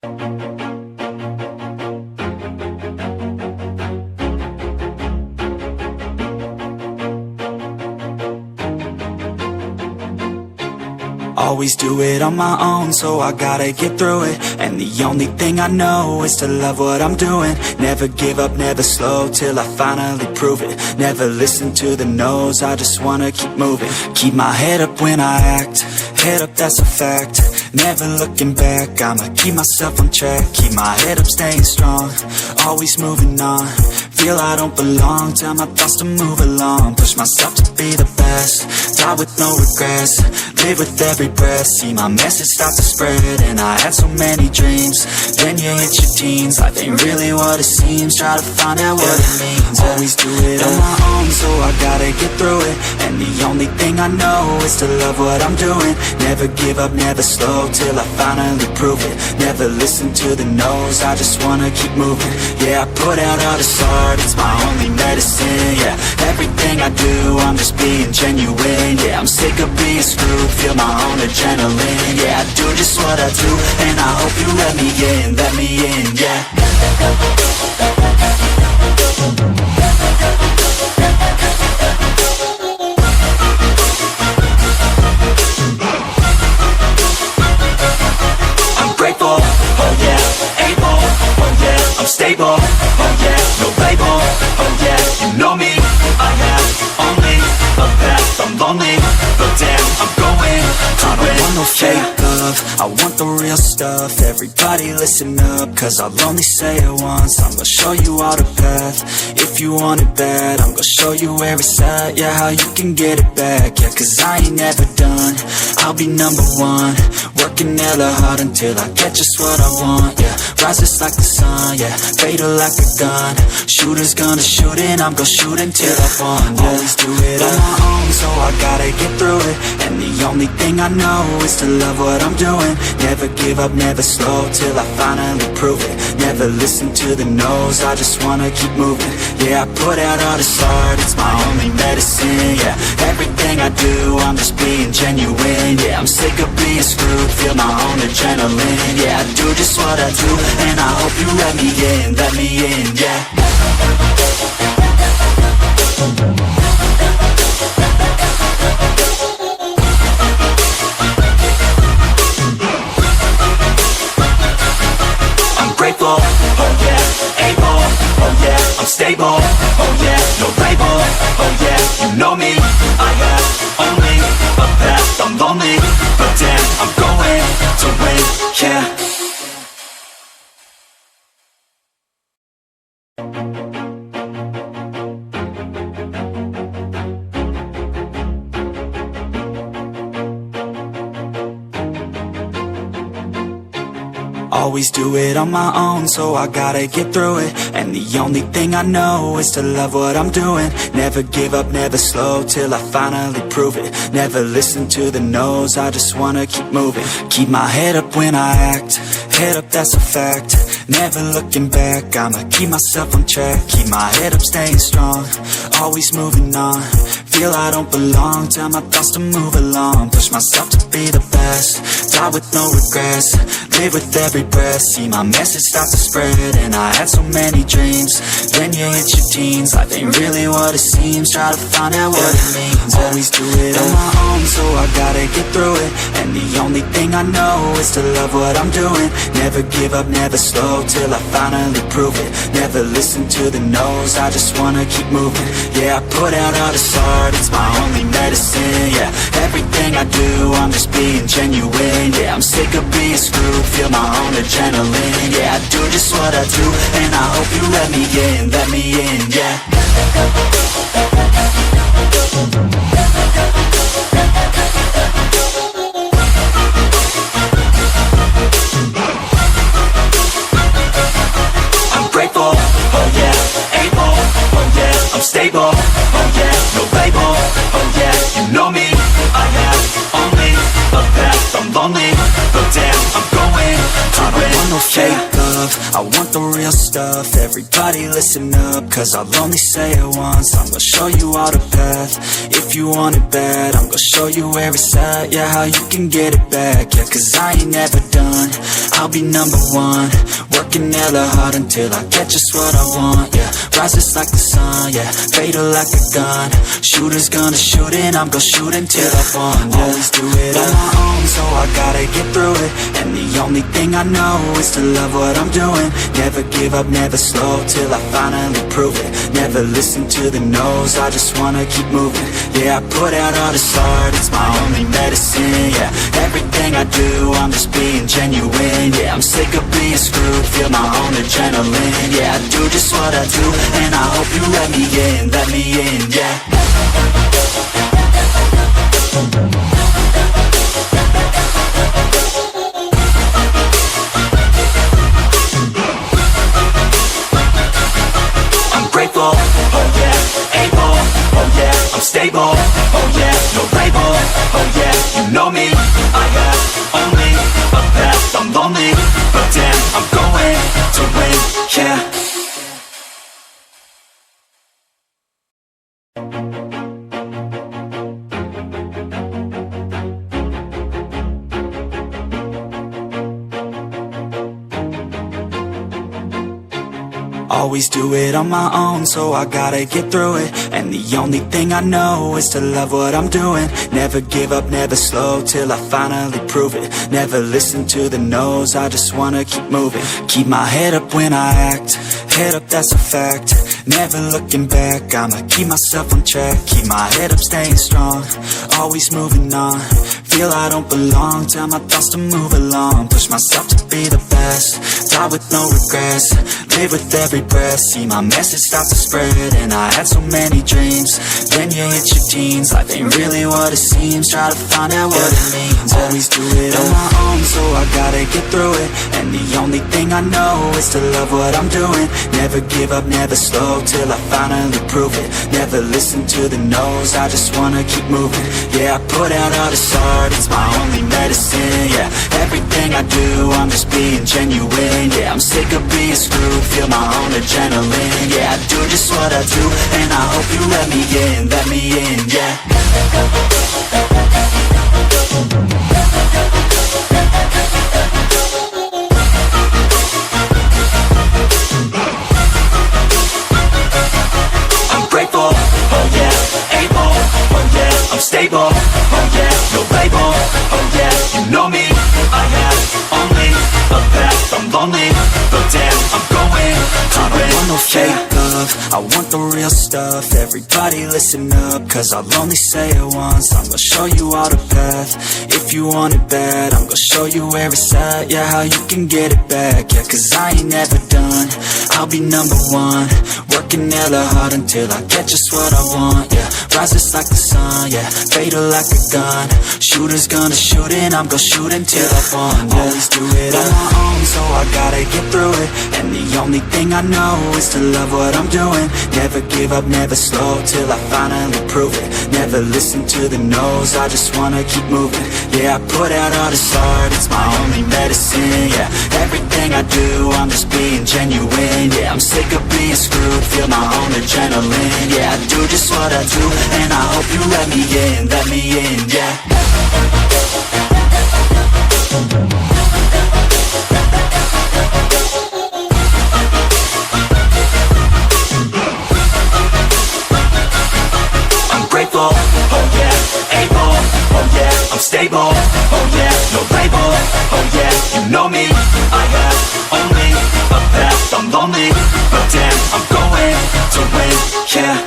Always do it on my own, so I gotta get through it. And the only thing I know is to love what I'm doing. Never give up, never slow, till I finally prove it. Never listen to the no's, I just wanna keep moving. Keep my head up when I act, head up, that's a fact. Never looking back, I'ma keep myself on track. Keep my head up, staying strong, always moving on. Feel I don't belong, tell my thoughts to move along. Push myself to be the best, die with no regrets. Live with every breath, see my message start to spread. And I had so many dreams, then you hit your teens. Life ain't really what it seems, try to find out what it means. Always do it on my own, so I gotta get through it. And the only thing I know is to love what I'm doing. Never give up, never slow, till I finally prove it. Never listen to the no's, I just wanna keep moving. Yeah, I put out all this art, it's my only medicine. Yeah, everything I do, I'm just being genuine. Yeah, I'm sick of being screwed, feel my own adrenaline. Yeah, I do just what I do, and I hope you let me in, yeah. I'm grateful, oh yeah, able, oh yeah, I'm stable, oh yeah, no label, oh yeah, you know me, I have only a path, I'm lonely, but damn, I'm going to I don't want no fake love, I want the real stuff. Everybody listen up, cause I'll only say it once. I'm gonna show you all the path, if you want it bad. I'm gonna show you where it's at, yeah, how you can get it back. Yeah, cause I ain't never done, I'll be number one. Working hella hard until I get just what I want, yeah. Rises like the sun, yeah, fatal like a gun. Shooter's gonna shoot and I'm gonna shoot until I fall, yeah. Always do it on my own, so I gotta get through it. And the only thing I know is to love what I'm doing. Never give up, never slow, till I finally prove it. Never listen to the no's, I just wanna keep moving. Yeah, I put out all this art, it's my only medicine. Yeah, everything I do, I'm just being genuine. Yeah, I'm sick of being screwed, feel my own adrenaline. Yeah, I do just what I do, and I hope you let me in, yeah. I'm grateful, oh yeah, able, oh yeah, I'm stable, oh yeah, no label, oh yeah, you know me, I have only a path, I'm lonely, but damn, I'm going to win, yeah. Always do it on my own, so I gotta get through it. And the only thing I know is to love what I'm doing. Never give up, never slow, till I finally prove it. Never listen to the no's, I just wanna keep moving. Keep my head up when I act, head up, that's a fact. Never looking back, I'ma keep myself on track. Keep my head up, staying strong, always moving on. Feel I don't belong, tell my thoughts to move along. Push myself to be the best, die with no regrets. Live with every breath, see my message start to spread. And I had so many dreams, then you hit your teens. Life ain't really what it seems, try to find out what it means. Always do it on my own, so I gotta get through it. And the only thing I know is to love what I'm doing. Never give up, never slow, till I finally prove it. Never listen to the no's, I just wanna keep moving. Yeah, I put out all this art, it's my only medicine. Yeah, everything I do, I'm just being genuine. Yeah, I'm sick of being screwed, feel my own adrenaline. Yeah, I do just what I do, and I hope you let me in, yeah. I'm grateful, oh yeah, able, oh yeah, I'm stable, oh yeah, no label, oh yeah, you know me, I have only a path, I'm lonely, but damn, I'm going to win, no fake love, love, I want the real stuff. Everybody listen up, cause I'll only say it once. I'm gonna show you all the path, if you want it bad. I'm gonna show you where it's at, yeah, how you can get it back. Yeah, cause I ain't never done, I'll be number one. Working hella hard until I get just what I want, yeah. Rises like the sun, yeah, fatal like a gun. Shooters gonna shoot and I'm gonna shoot until I won, yeah. Always do it on my own, so I gotta get through it. And the only thing I know is to love what I'm doing. Never give up, never slow, till I finally prove it. Never listen to the no's, I just wanna keep moving. Yeah, I put out all this art, it's my only medicine, yeah. Everything I do, I'm just being genuine, yeah. I'm sick of being screwed, feel my own adrenaline, yeah. I do just what I do, and I hope you let me in, yeah. Grateful, oh yeah, able, oh yeah, I'm stable, oh yeah, no label, oh yeah, you know me, I have only a path, I'm lonely, but damn, I'm going to win, yeah. Always do it on my own, so I gotta get through it. And the only thing I know is to love what I'm doing. Never give up, never slow, till I finally prove it. Never listen to the no's, I just wanna keep moving. Keep my head up when I act, head up, that's a fact. Never looking back, I'ma keep myself on track. Keep my head up, staying strong, always moving on. Feel I don't belong, tell my thoughts to move along. Push myself to be the best, die with no regrets. Live with every breath, see my message start to spread. And I had so many dreams, then you hit your teens. Life ain't really what it seems, try to find out what it means. Always do it on my own, so I gotta get through it. And the only thing I know is to love what I'm doing. Never give up, never slow, till I finally prove it. Never listen to the no's, I just wanna keep moving. Yeah, I put out all this art, it's my only medicine, yeah. Everything I do, I'm just being genuine, yeah. I'm sick of being screwed, feel my own adrenaline, yeah. I do just what I do, and I hope you let me in, yeah. I'm grateful, oh yeah, able, oh yeah, I'm stable, oh yeah, no label, oh yeah, you know me, I have only a path, I'm lonely, but damn, I'm going to win. I don't want no fake love, I want the real stuff. Everybody listen up, cause I'll only say it once. I'm gonna show you all the path, if you want it bad. I'm gonna show you where it's at, yeah, how you can get it back. Yeah, cause I ain't never done, I'll be number one. Working hella hard until I get just what I want, yeah. Rises like the sun, yeah, fatal like a gun. Shooters gonna shoot and I'm gonna shoot until I won, yeah. Always do it on my own, so I gotta get through it. And the only thing I know is to love what I'm doing. Never give up, never slow, till I finally prove it. Never listen to the no's, I just wanna keep moving. Yeah, I put out all this art, it's my only medicine, yeah. Everything I do, I'm just being genuine, yeah. I'm sick of being screwed, feel my own adrenaline, yeah. I do just what I do, and I hope you let me in, yeah. Grateful, oh yeah, able, oh yeah, I'm stable, oh yeah, no label, oh yeah, you know me, I have only a path, I'm lonely, but damn, I'm going to win, yeah.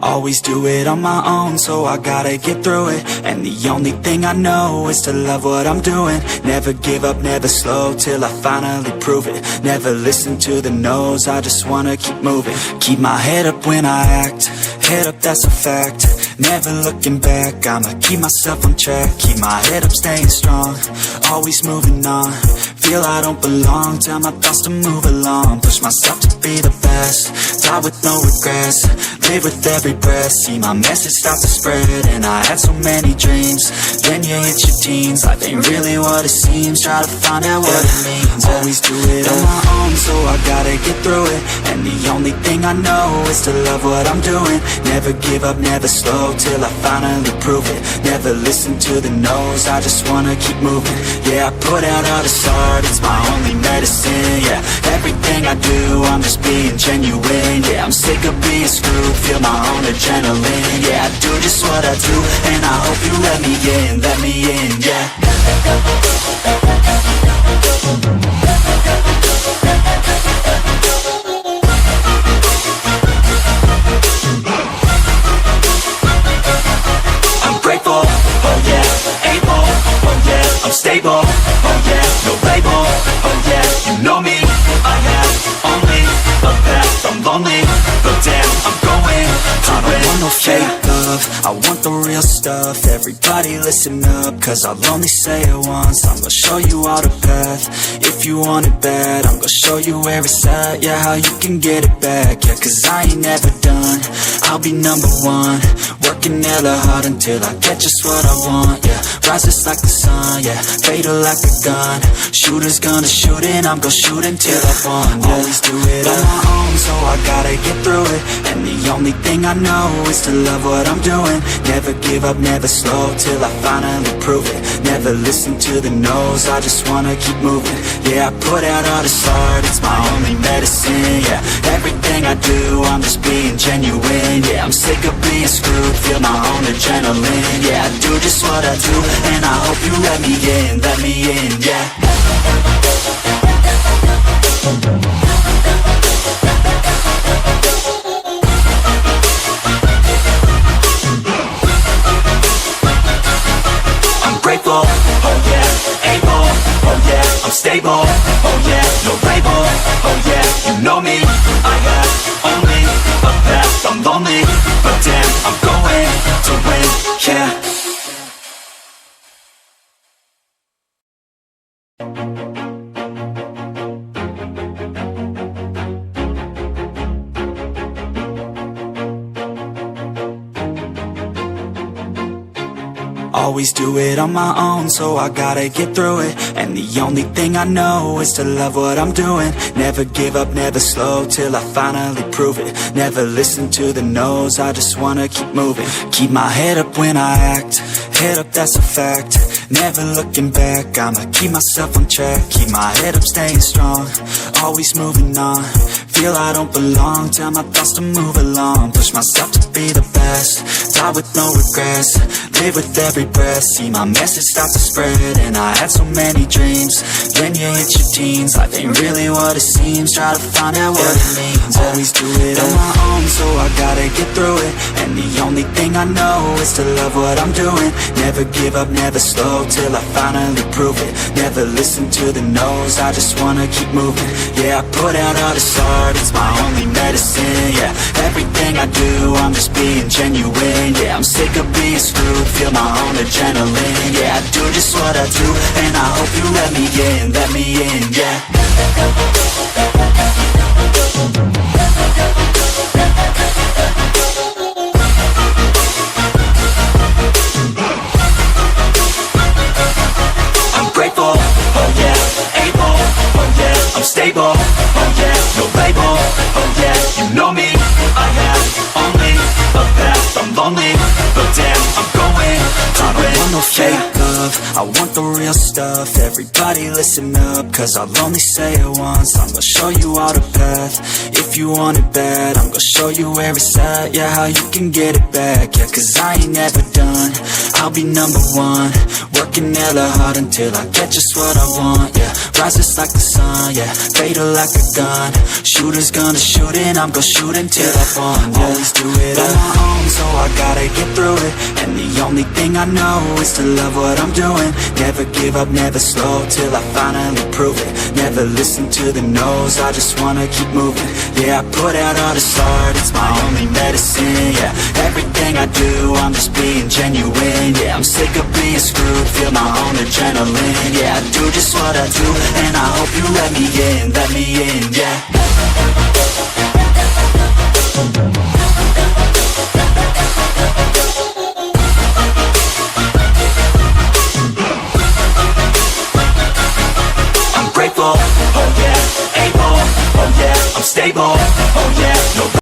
Always do it on my own, so I gotta get through it. And the only thing I know is to love what I'm doing. Never give up, never slow, till I finally prove it. Never listen to the no's, I just wanna keep moving. Keep my head up when I act, head up, that's a fact. Never looking back, I'ma keep myself on track. Keep my head up, staying strong, always moving on. Feel I don't belong, tell my thoughts to move along. Push myself to be the best, die with no regrets. Live with every breath, see my message start to spread. And I had so many dreams, then you hit your teens. Life ain't really what it seems, try to find out what it means. Always do it on my own, so I gotta get through it. And the only thing I know is to love what I'm doing. Never give up, never slow, till I finally prove it. Never listen to the no's, I just wanna keep moving. Yeah, I put out all this art, it's my only medicine. Yeah, everything I do, I'm just being genuine. Yeah, I'm sick of being screwed, feel my own adrenaline. Yeah, I do just what I do, and I hope you let me in, yeah. I'm grateful, oh yeah, able, oh yeah, I'm stable, oh yeah, no label, oh yeah, you know me, I have only a path, I'm lonely, but damn, I'm going to win. I don't want no fake love, I want the real stuff. Everybody listen up, cause I'll only say it once. I'm gonna show you all the path, if you want it bad. I'm gonna show you where it's at, yeah, how you can get it back. Yeah, cause I ain't never done, I'll be number one. Working hella hard until I get just what I want, yeah. Rises like the sun, yeah, fatal like a gun. Shooter's gonna shoot and I'm gonna shoot until I won, yeah. Always do it on my own, so I gotta get through it. And the only thing I know is to love what I'm doing. Never give up, never slow, till I finally prove it. Never listen to the no's, I just wanna keep moving. Yeah, I put out all this art, it's my only medicine. Yeah, everything I do, I'm just being genuine. Yeah, I'm sick of being screwed, feel my own adrenaline. Yeah, I do just what I do, and I hope you let me in, yeah. Grateful, oh yeah, able, oh yeah, I'm stable, oh yeah, no label, oh yeah, you know me, I have only a path, I'm lonely, but damn, I'm going to win, yeah. Always do it on my own, so I gotta get through it. And the only thing I know is to love what I'm doing. Never give up, never slow, till I finally prove it. Never listen to the no's, I just wanna keep moving. Keep my head up when I act, head up, that's a fact. Never looking back, I'ma keep myself on track. Keep my head up, staying strong, always moving on. Feel I don't belong, tell my thoughts to move along. Push myself to be the best, die with no regrets. Live with every breath, see my message start to spread. And I had so many dreams, then you hit your teens. Life ain't really what it seems, try to find out what it means. Always do it on my own, so I gotta get through it. And the only thing I know is to love what I'm doing. Never give up, never slow, till I finally prove it. Never listen to the no's, I just wanna keep moving. Yeah, I put out all this art, it's my only medicine. Yeah, everything I do, I'm just being genuine. Yeah, I'm sick of being screwed, feel my own adrenaline. Yeah, I do just what I do, and I hope you let me in, yeah. I'm grateful, oh yeah, able, oh yeah, I'm stable, oh yeah, no label, oh yeah, you know me, I have only a path, I'm lonely, but damn, I'm going to win. I don't want no fake love, I want the real stuff. Everybody listen up, cause I'll only say it once. I'm gonna show you all the path, if you want it bad. I'm gonna show you where it's at, yeah, how you can get it back. Yeah, cause I ain't never done, I'll be number one. Working hella hard until I get just what I want, yeah. Rises like the sun, yeah, fatal like a gun. Shooter's gonna shoot and I'm gonna shoot until I won, yeah. Always do it on my own, so I gotta get through it. And the only thing I know is to love what I'm doing. Never give up, never slow, till I finally prove it. Never listen to the no's, I just wanna keep moving. Yeah, I put out all this art, it's my only medicine. Yeah, everything I do, I'm just being genuine. Yeah, I'm sick of being screwed, feel my own adrenaline. Yeah, I do just what I do, and I hope you let me in, yeah. I'm grateful, oh yeah, able, oh yeah, I'm stable, oh yeah, no